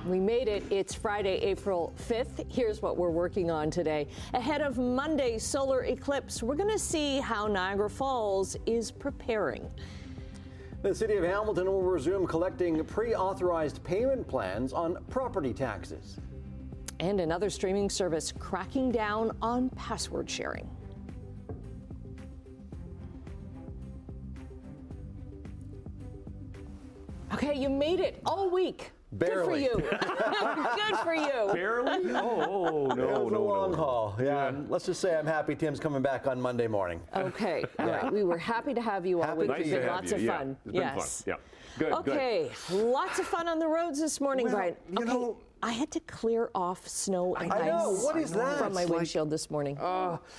We made it. It's Friday, April 5th. Here's what we're working on today. Ahead of Monday's solar eclipse, we're going to see how Niagara Falls is preparing. The city of Hamilton will resume collecting pre-authorized payment plans on property taxes. And another streaming service cracking down on password sharing. Okay, you made it all week. Barely. Good for you. Good for you. Barely? Oh, no, It was a long no. haul. Yeah. Let's just say I'm happy Tim's coming back on Monday morning. Okay. All right. We were happy to have you all week. Nice It's to been have lots you. of Yeah, fun. it's been Yes. fun. Yeah. Good. Okay. Lots of fun on the roads this morning, Well, Brian. you know, I had to clear off snow and I know. ice What is that? from my It's like- windshield this morning.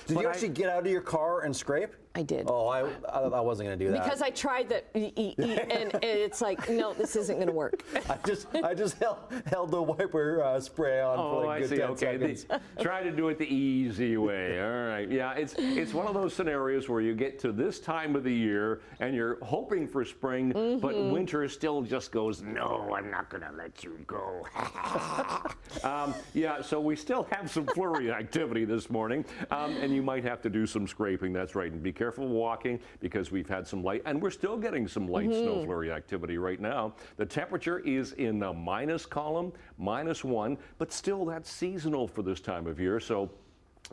Did you actually get out of your car and scrape? I did. Oh, I wasn't going to do that. Because I tried that, and it's like, no, this isn't going to work. I just held the wiper spray on for like a good 10 seconds. Try to do it the easy way. All right. Yeah, it's one of those scenarios where you get to this time of the year and you're hoping for spring, but winter still just goes, no, I'm not going to let you go. Yeah, so we still have some flurry activity this morning, and you might have to do some scraping. That's right. And be careful walking because we've had some light, and we're still getting some light snow flurry activity right now. The temperature is in the minus column, -1, but still that's seasonal for this time of year. So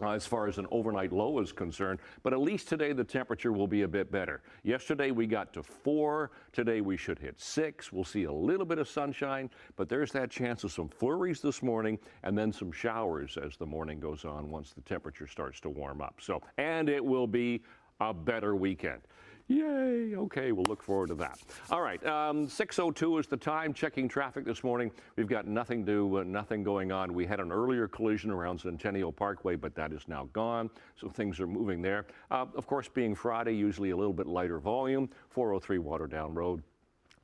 as far as an overnight low is concerned, but at least today the temperature will be a bit better. Yesterday we got to 4, today we should hit 6. We'll see a little bit of sunshine, but there's that chance of some flurries this morning and then some showers as the morning goes on once the temperature starts to warm up. So, and it will be a better weekend. Yay. Okay, we'll look forward to that. All right, 6:02 is the time. Checking traffic this morning. We've got nothing going on. We had an earlier collision around Centennial Parkway, but that is now gone, so things are moving there. Of course, being Friday, usually a little bit lighter volume. 403 Waterdown Road.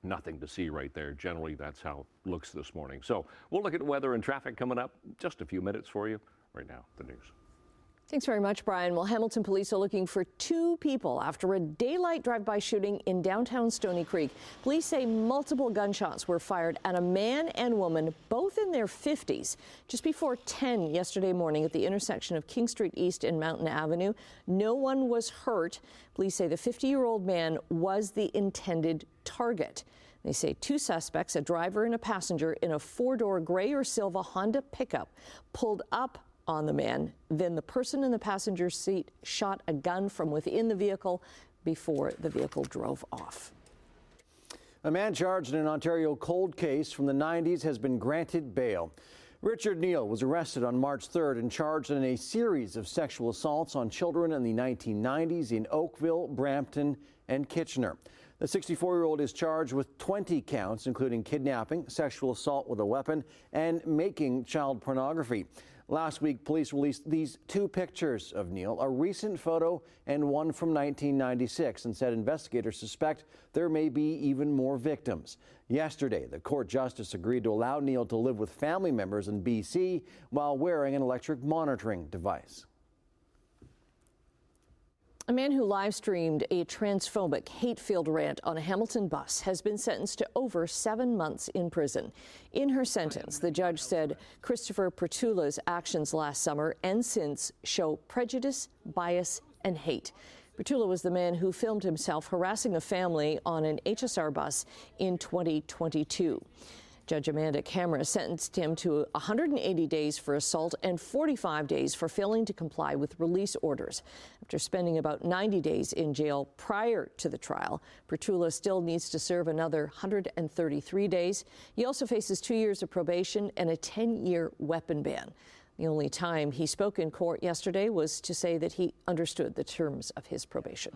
Nothing to see right there. Generally, that's how it looks this morning. So we'll look at weather and traffic coming up. Just a few minutes for you. Right now, the news. Thanks very much, Brian. Well, Hamilton police are looking for 2 people after a daylight drive-by shooting in downtown Stony Creek. Police say multiple gunshots were fired at a man and woman, both in their 50s, just before 10 yesterday morning at the intersection of King Street East and Mountain Avenue. No one was hurt. Police say the 50-year-old man was the intended target. They say 2 suspects, a driver and a passenger in a 4-door gray or silver Honda pickup, pulled up on the man. Then the person in the passenger seat shot a gun from within the vehicle before the vehicle drove off. A man charged in an Ontario cold case from the 90s has been granted bail. Richard Neal was arrested on March 3rd and charged in a series of sexual assaults on children in the 1990s in Oakville, Brampton, and Kitchener. The 64-year-old is charged with 20 counts, including kidnapping, sexual assault with a weapon, and making child pornography. Last week, police released these 2 pictures of Neal, a recent photo and one from 1996, and said investigators suspect there may be even more victims. Yesterday, the court justice agreed to allow Neal to live with family members in BC while wearing an electric monitoring device. A man who live-streamed a transphobic, hate-filled rant on a Hamilton bus has been sentenced to over 7 months in prison. In her sentence, the judge said Christopher Petula's actions last summer and since show prejudice, bias, and hate. Petula was the man who filmed himself harassing a family on an HSR bus in 2022. Judge Amanda Camera sentenced him to 180 days for assault and 45 days for failing to comply with release orders. After spending about 90 days in jail prior to the trial, Petula still needs to serve another 133 days. He also faces 2 years of probation and a 10-year weapon ban. The only time he spoke in court yesterday was to say that he understood the terms of his probation.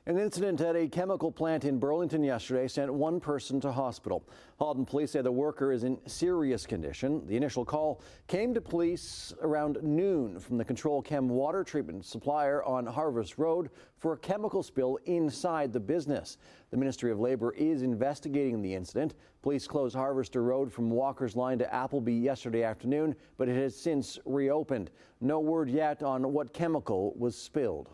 An incident at a chemical plant in Burlington yesterday sent 1 person to hospital. Halton police say the worker is in serious condition. The initial call came to police around noon from the Control Chem water treatment supplier on Harvest Road for a chemical spill inside the business. The Ministry of Labor is investigating the incident. Police closed Harvester Road from Walker's Line to Appleby yesterday afternoon, but it has since reopened. No word yet on what chemical was spilled.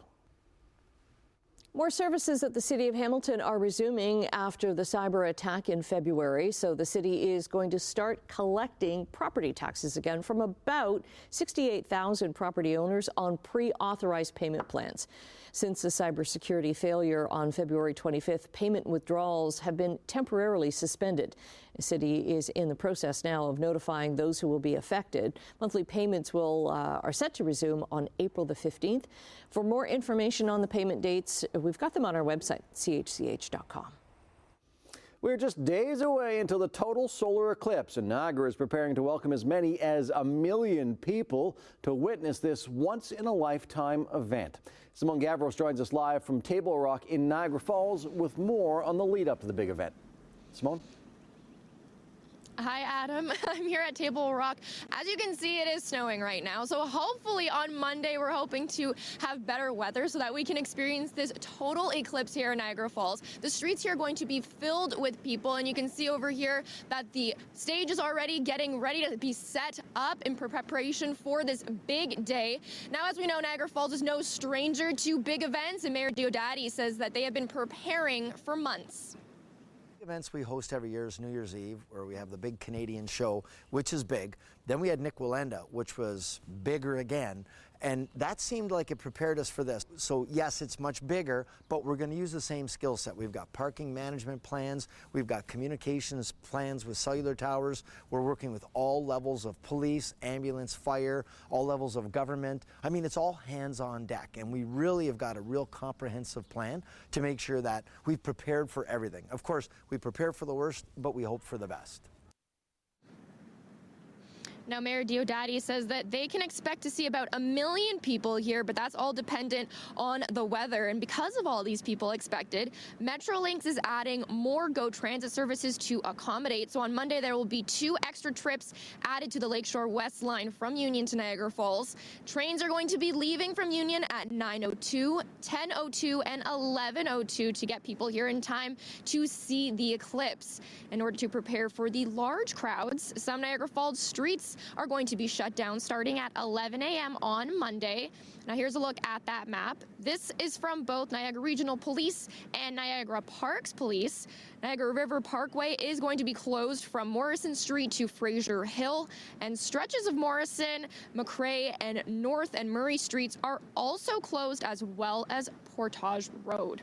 More services at the City of Hamilton are resuming after the cyber attack in February. So the city is going to start collecting property taxes again from about 68,000 property owners on pre-authorized payment plans. Since the cybersecurity failure on February 25th, payment withdrawals have been temporarily suspended. The city is in the process now of notifying those who will be affected. Monthly payments are set to resume on April the 15th. For more information on the payment dates, we've got them on our website, chch.com. We're just days away until the total solar eclipse, and Niagara is preparing to welcome as many as 1 million people to witness this once-in-a-lifetime event. Simone Gavros joins us live from Table Rock in Niagara Falls with more on the lead-up to the big event. Simone? Hi, Adam. I'm here at Table Rock. As you can see, it is snowing right now. So hopefully on Monday, we're hoping to have better weather so that we can experience this total eclipse here in Niagara Falls. The streets here are going to be filled with people, and you can see over here that the stage is already getting ready to be set up in preparation for this big day. Now, as we know, Niagara Falls is no stranger to big events, and Mayor Diodati says that they have been preparing for months. Events we host every year is New Year's Eve, where we have the big Canadian show, which is big. Then we had Nick Willenda, which was bigger again, and that seemed like it prepared us for this. So yes, it's much bigger, but we're going to use the same skill set. We've got parking management plans, we've got communications plans with cellular towers. We're working with all levels of police, ambulance, fire, all levels of government. I mean, it's all hands on deck, and we really have got a real comprehensive plan to make sure that we've prepared for everything. Of course, we prepare for the worst, but we hope for the best. Now, Mayor Diodati says that they can expect to see about 1 million people here, but that's all dependent on the weather. And because of all these people expected, Metrolinx is adding more GO Transit services to accommodate. So on Monday, there will be 2 extra trips added to the Lakeshore West line from Union to Niagara Falls. Trains are going to be leaving from Union at 9:02, 10:02, and 11:02 to get people here in time to see the eclipse. In order to prepare for the large crowds, some Niagara Falls streets are going to be shut down starting at 11 a.m. on Monday. Now here's a look at that map. This is from both Niagara Regional Police and Niagara Parks Police. Niagara River Parkway is going to be closed from Morrison Street to Fraser Hill, and stretches of Morrison, McRae, and North and Murray Streets are also closed, as well as Portage Road.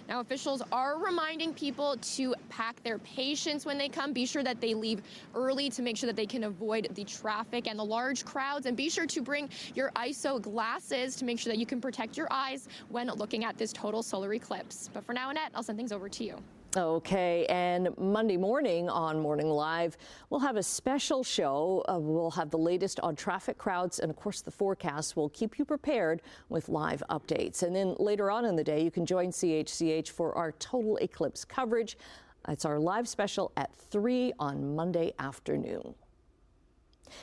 Now, officials are reminding people to pack their patience when they come. Be sure that they leave early to make sure that they can avoid the traffic and the large crowds. And be sure to bring your ISO glasses to make sure that you can protect your eyes when looking at this total solar eclipse. But for now, Annette, I'll send things over to you. Okay, and Monday morning on Morning Live, we'll have a special show. We'll have the latest on traffic, crowds, and of course the forecast will keep you prepared with live updates. And then later on in the day, you can join CHCH for our total eclipse coverage. It's our live special at 3 on Monday afternoon.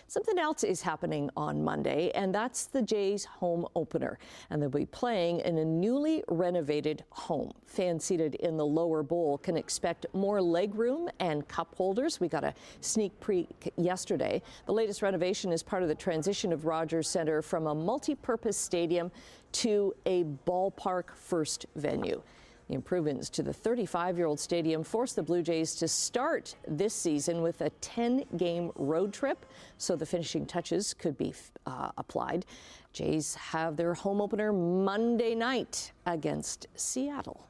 Something else is happening on Monday, and that's the Jays home opener. And they'll be playing in a newly renovated home. Fans seated in the lower bowl can expect more legroom and cup holders. We got a sneak peek yesterday. The latest renovation is part of the transition of Rogers Centre from a multi-purpose stadium to a ballpark first venue. The improvements to the 35-year-old stadium forced the Blue Jays to start this season with a 10-game road trip, so the finishing touches could be applied. Jays have their home opener Monday night against Seattle.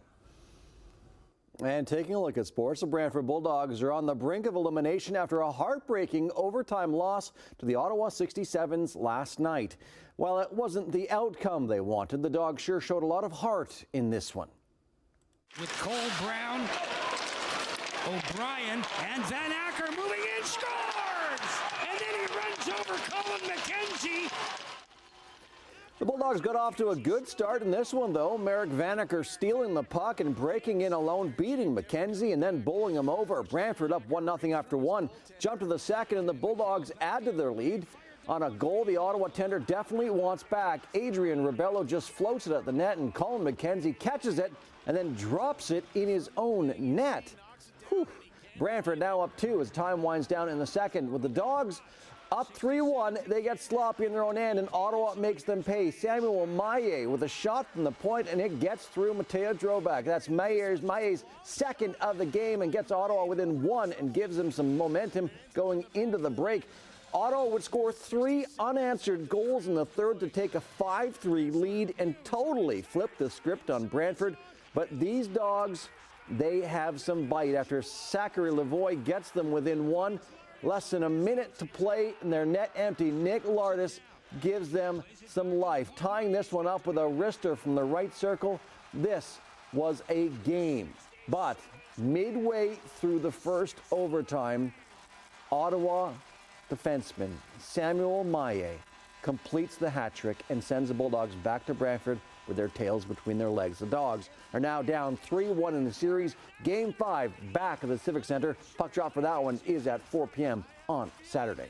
And taking a look at sports, the Brantford Bulldogs are on the brink of elimination after a heartbreaking overtime loss to the Ottawa 67s last night. While it wasn't the outcome they wanted, the Dogs sure showed a lot of heart in this one. With Cole Brown, O'Brien, and Van Acker moving in, scores! And then he runs over Colin McKenzie. The Bulldogs got off to a good start in this one, though. Merrick Van Acker stealing the puck and breaking in alone, beating McKenzie and then bowling him over. Brantford up 1-0 after one. Jump to the second, and the Bulldogs add to their lead. On a goal the Ottawa tender definitely wants back. Adrian Rebello just floats it at the net, and Colin McKenzie catches it and then drops it in his own net. Whew. Brantford now up 2 as time winds down in the second, with the Dogs Up 3-1, they get sloppy in their own end, and Ottawa makes them pay. Samuel Maillet with a shot from the point, and it gets through Mateo Drobak. That's Maillet's second of the game, and gets Ottawa within one and gives them some momentum going into the break. Ottawa would score 3 unanswered goals in the third to take a 5-3 lead and totally flip the script on Brantford. But these dogs, they have some bite after Zachary Lavoie gets them within one. Less than a minute to play and their net empty. Nick Lardis gives them some life, tying this one up with a wrister from the right circle. This was a game. But midway through the first overtime, Ottawa defenseman Samuel Maillet completes the hat trick and sends the Bulldogs back to Brantford with their tails between their legs. The Dogs are now down 3-1 in the series. Game 5 back at the Civic Center. Puck drop for that one is at 4 p.m. on Saturday.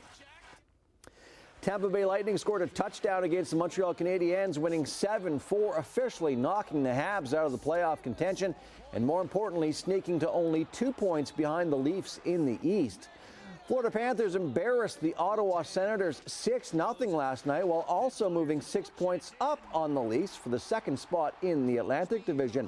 Tampa Bay Lightning scored a touchdown against the Montreal Canadiens, winning 7-4, officially knocking the Habs out of the playoff contention, and more importantly, sneaking to only 2 points behind the Leafs in the East. Florida Panthers embarrassed the Ottawa Senators 6-0 last night, while also moving 6 points up on the Leafs for the second spot in the Atlantic Division.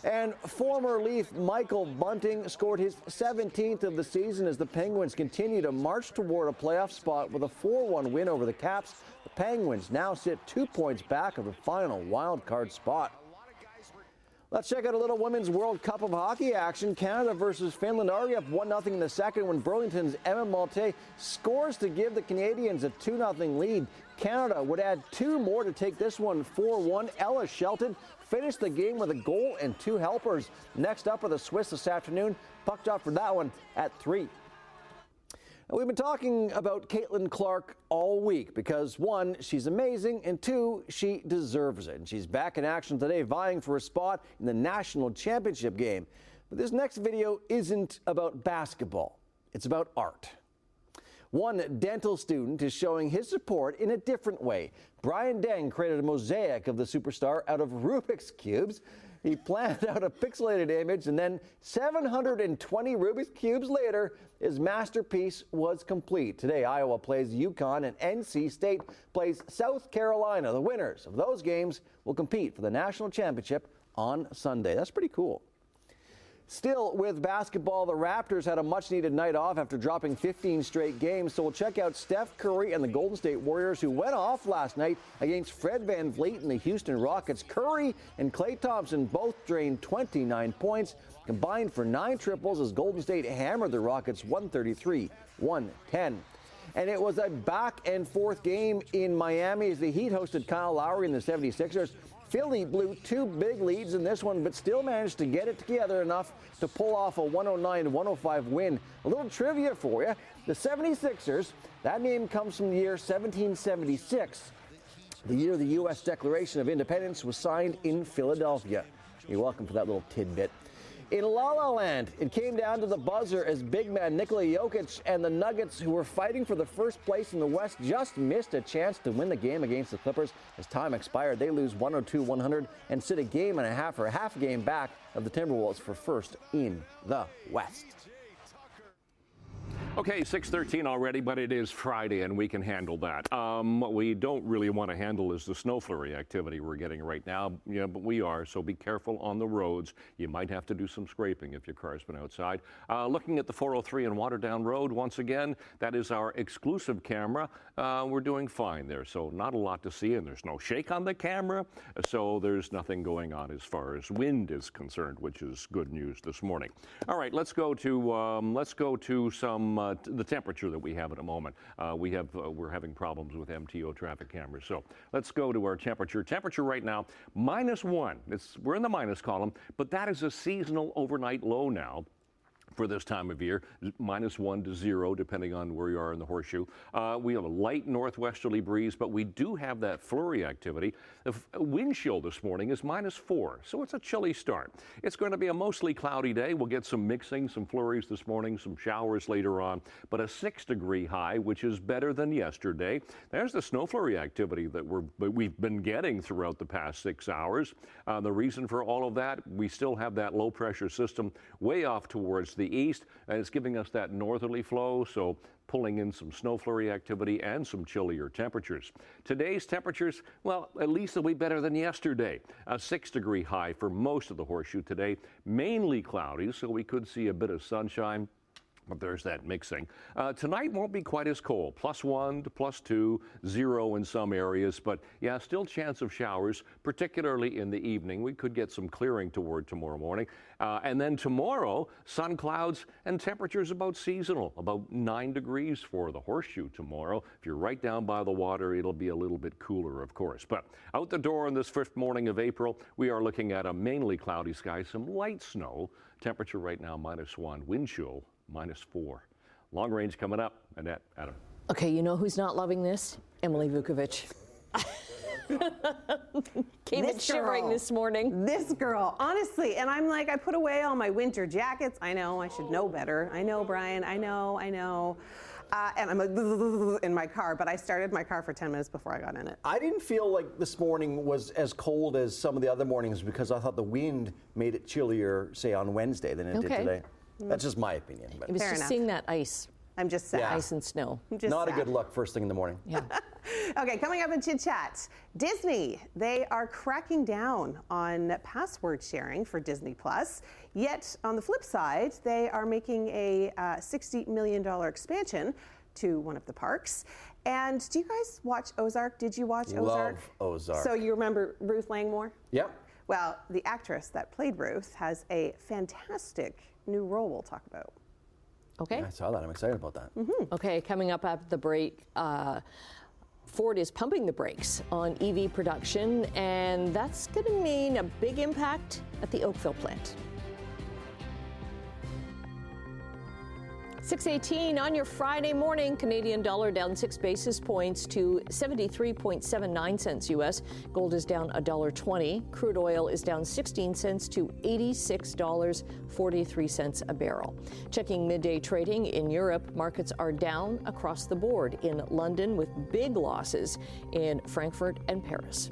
And former Leaf Michael Bunting scored his 17th of the season as the Penguins continue to march toward a playoff spot with a 4-1 win over the Caps. The Penguins now sit 2 points back of the final wild card spot. Let's check out a little Women's World Cup of Hockey action. Canada versus Finland, already up 1-0 in the second when Burlington's Emma Maltais scores to give the Canadians a 2-0 lead. Canada would add 2 more to take this one 4-1. Ella Shelton finished the game with a goal and 2 helpers. Next up are the Swiss this afternoon. Puck drop for that one at 3. We've been talking about Caitlin Clark all week because, 1, she's amazing, and 2, she deserves it. And she's back in action today, vying for a spot in the national championship game. But this next video isn't about basketball. It's about art. One dental student is showing his support in a different way. Brian Deng created a mosaic of the superstar out of Rubik's Cubes. He planned out a pixelated image, and then 720 Rubik's Cubes later, his masterpiece was complete. Today, Iowa plays UConn, and NC State plays South Carolina. The winners of those games will compete for the national championship on Sunday. That's pretty cool. Still with basketball, the Raptors had a much-needed night off after dropping 15 straight games. So we'll check out Steph Curry and the Golden State Warriors, who went off last night against Fred VanVleet and the Houston Rockets. Curry and Klay Thompson both drained 29 points, combined for 9 triples as Golden State hammered the Rockets 133-110. And it was a back-and-forth game in Miami as the Heat hosted Kyle Lowry and the 76ers. Philly blew 2 big leads in this one, but still managed to get it together enough to pull off a 109-105 win. A little trivia for you. The 76ers, that name comes from the year 1776, the year the U.S. Declaration of Independence was signed in Philadelphia. You're welcome for that little tidbit. In La La Land, it came down to the buzzer as big man Nikola Jokic and the Nuggets, who were fighting for the first place in the West, just missed a chance to win the game against the Clippers. As time expired, they lose 102-100 and sit a game and a half or a half game back of the Timberwolves for first in the West. Okay, 6:13 already, but it is Friday and we can handle that. What we don't really want to handle is the snow flurry activity we're getting right now. Yeah, but we are, so be careful on the roads. You might have to do some scraping if your car's been outside. Looking at the 403 and Waterdown Road, once again, that is our exclusive camera. We're doing fine there, so not a lot to see, and there's no shake on the camera, so there's nothing going on as far as wind is concerned, which is good news this morning. All right, let's go to some the temperature that we have at the moment. We're having problems with MTO traffic cameras, so let's go to our temperature. Temperature right now, -1. We're in the minus column, but that is a seasonal overnight low now for this time of year, -1 to 0, depending on where you are in the horseshoe. We have a light northwesterly breeze, but we do have that flurry activity. The wind chill this morning is -4, so it's a chilly start. It's going to be a mostly cloudy day. We'll get some mixing, some flurries this morning, some showers later on, but a 6-degree high, which is better than yesterday. There's the snow flurry activity that we've been getting throughout the past 6 hours. The reason for all of that, we still have that low pressure system way off towards the the east, and it's giving us that northerly flow, so pulling in some snow flurry activity and some chillier temperatures. Today's temperatures, well, at least they'll be better than yesterday. A 6-degree high for most of the horseshoe today, mainly cloudy, so we could see a bit of sunshine. But there's that mixing. Tonight won't be quite as cold. +1 to +2, 0 in some areas, but yeah, still chance of showers, particularly in the evening. We could get some clearing toward tomorrow morning. And then tomorrow, sun clouds and temperatures about seasonal, about 9 degrees for the horseshoe tomorrow. If you're right down by the water, it'll be a little bit cooler, of course. But out the door on this 5th morning of April, we are looking at a mainly cloudy sky, some light snow. Temperature right now -1, wind chill -4. Long range coming up. Annette, Adam. Okay, you know who's not loving this? Emily Vukovic. Came in shivering this morning. This girl, honestly, and I'm like, I put away all my winter jackets. I know, I should know better. I know, Brian, I know. And I'm like, in my car, but I started my car for 10 minutes before I got in it. I didn't feel like this morning was as cold as some of the other mornings because I thought the wind made it chillier, say, on Wednesday than it did today. That's just my opinion. But. It was Fair just enough. seeing that ice. I'm just sad. Ice and snow. Not a good look first thing in the morning. Yeah. Okay, coming up in Chit Chat, Disney, they are cracking down on password sharing for Disney Plus. Yet on the flip side, they are making a $60 million expansion to one of the parks. And do you guys watch Ozark? Did you watch Ozark? Love Ozark. So you remember Ruth Langmore? Yep. Well, the actress that played Ruth has a fantastic new role we'll talk about. Okay. I saw that. I'm excited about that. Okay, coming up after the break, Ford is pumping the brakes on EV production, and that's going to mean a big impact at the Oakville plant. 6:18 on your Friday morning. Canadian dollar down 6 basis points to 73.79 cents U.S. Gold is down $1.20. Crude oil is down 16 cents to $86.43 a barrel. Checking midday trading in Europe, markets are down across the board in London with big losses in Frankfurt and Paris.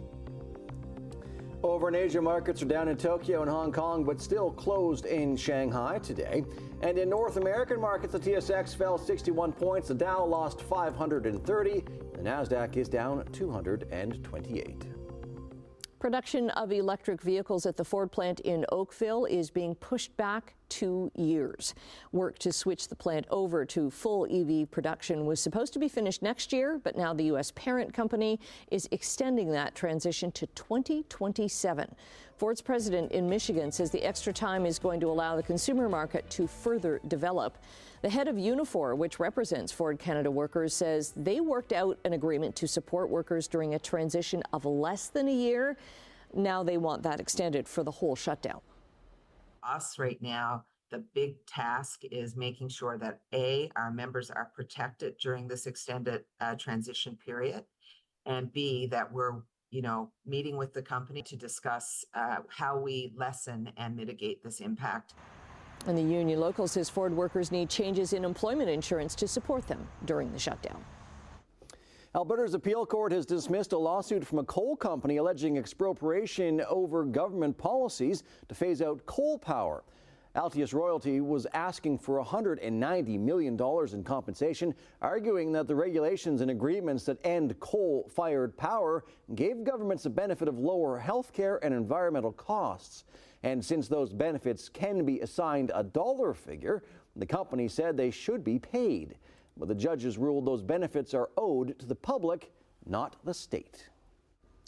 Over in Asia, markets are down in Tokyo and Hong Kong, but still closed in Shanghai today. And in North American markets, the TSX fell 61 points, the Dow lost 530, the NASDAQ is down 228. Production of electric vehicles at the Ford plant in Oakville is being pushed back 2 years. Work to switch the plant over to full EV production was supposed to be finished next year, but now the U.S. parent company is extending that transition to 2027. Ford's president in Michigan says the extra time is going to allow the consumer market to further develop. The head of Unifor, which represents Ford Canada workers, says they worked out an agreement to support workers during a transition of less than a year. Now they want that extended for the whole shutdown. Us right now, the big task is making sure that our members are protected during this extended transition period, and B, that we're meeting with the company to discuss how we lessen and mitigate this impact. And the union local says Ford workers need changes in employment insurance to support them during the shutdown. Alberta's appeal court has dismissed a lawsuit from a coal company alleging expropriation over government policies to phase out coal power. Altius Royalty was asking for $190 million in compensation, arguing that the regulations and agreements that end coal-fired power gave governments the benefit of lower health care and environmental costs. And since those benefits can be assigned a dollar figure, the company said they should be paid. But the judges ruled those benefits are owed to the public, not the state.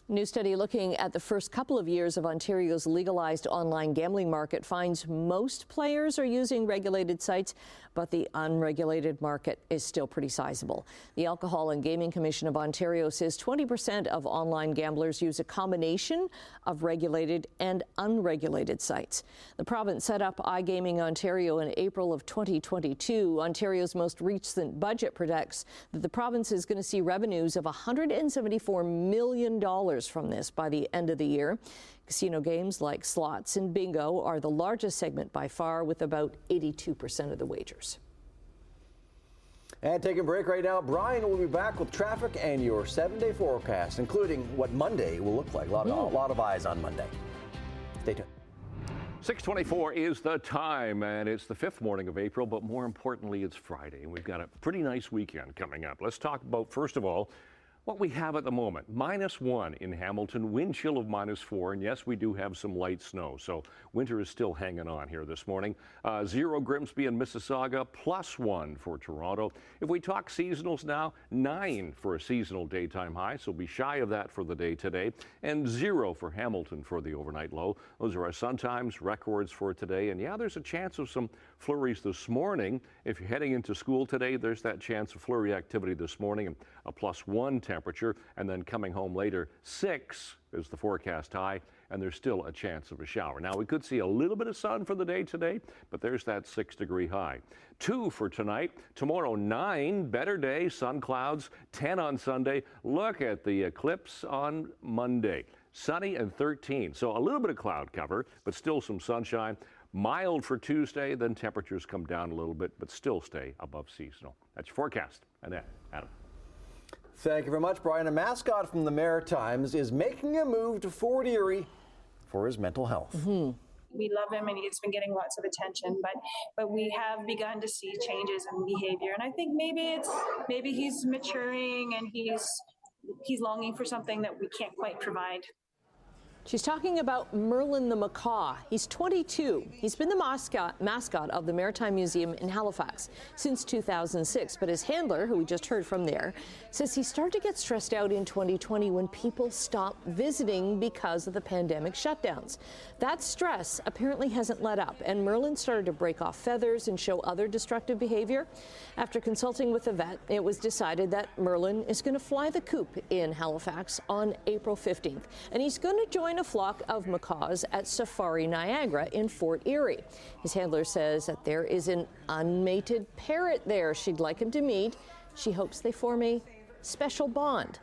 New study looking at the first couple of years of Ontario's legalized online gambling market finds most players are using regulated sites, but the unregulated market is still pretty sizable. The Alcohol and Gaming Commission of Ontario says 20% of online gamblers use a combination of regulated and unregulated sites. The province set up iGaming Ontario in April of 2022. Ontario's most recent budget projects that the province is going to see revenues of $174 million from this by the end of the year. Casino games like slots and bingo are the largest segment by far, with about 82% of the wagers. And taking a break right now, Brian will be back with traffic and your 7-day forecast, including what Monday will look like. A lot of eyes on Monday. Stay tuned. 6:24 is the time, and it's the 5th morning of April, but more importantly, it's Friday, and we've got a pretty nice weekend coming up. Let's talk about, first of all, what we have at the moment. -1 in Hamilton, wind chill of -4, and yes, we do have some light snow, so winter is still hanging on here this morning. 0 Grimsby and Mississauga, +1 for Toronto. If we talk seasonals now, 9 for a seasonal daytime high, so be shy of that for the day today, and 0 for Hamilton for the overnight low. Those are our sun times records for today, and yeah, there's a chance of some flurries this morning. If you're heading into school today, there's that chance of flurry activity this morning, and a +1 temperature, and then coming home later, 6 is the forecast high, and there's still a chance of a shower. Now, we could see a little bit of sun for the day today, but there's that 6-degree high. 2 for tonight. Tomorrow, 9, better day, sun clouds, 10 on Sunday. Look at the eclipse on Monday. Sunny and 13, so a little bit of cloud cover, but still some sunshine. Mild for Tuesday, then temperatures come down a little bit, but still stay above seasonal. That's your forecast. And then, Adam. Thank you very much, Brian. A mascot from the Maritimes is making a move to Fort Erie for his mental health. We love him and he's been getting lots of attention, but we have begun to see changes in behavior. And I think maybe he's maturing and he's longing for something that we can't quite provide. She's talking about Merlin the macaw. He's 22. He's been the mascot of the Maritime Museum in Halifax since 2006. But his handler, who we just heard from there, says he started to get stressed out in 2020 when people stopped visiting because of the pandemic shutdowns. That stress apparently hasn't let up, and Merlin started to break off feathers and show other destructive behavior. After consulting with a vet, it was decided that Merlin is going to fly the coop in Halifax on April 15th, and he's going to join a flock of macaws at Safari Niagara in Fort Erie. His handler says that there is an unmated parrot there she'd like him to meet. She hopes they form a special bond.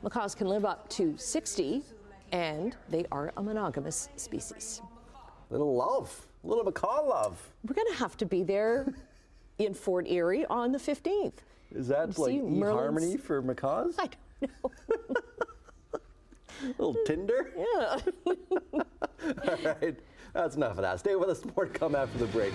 Macaws can live up to 60, and they are a monogamous species. Little love, a little macaw love. We're going to have to be there in Fort Erie on the 15th. Is that like eHarmony for macaws? I don't know. Little Tinder? Yeah. All right, that's enough of that. Stay with us, more to come after the break.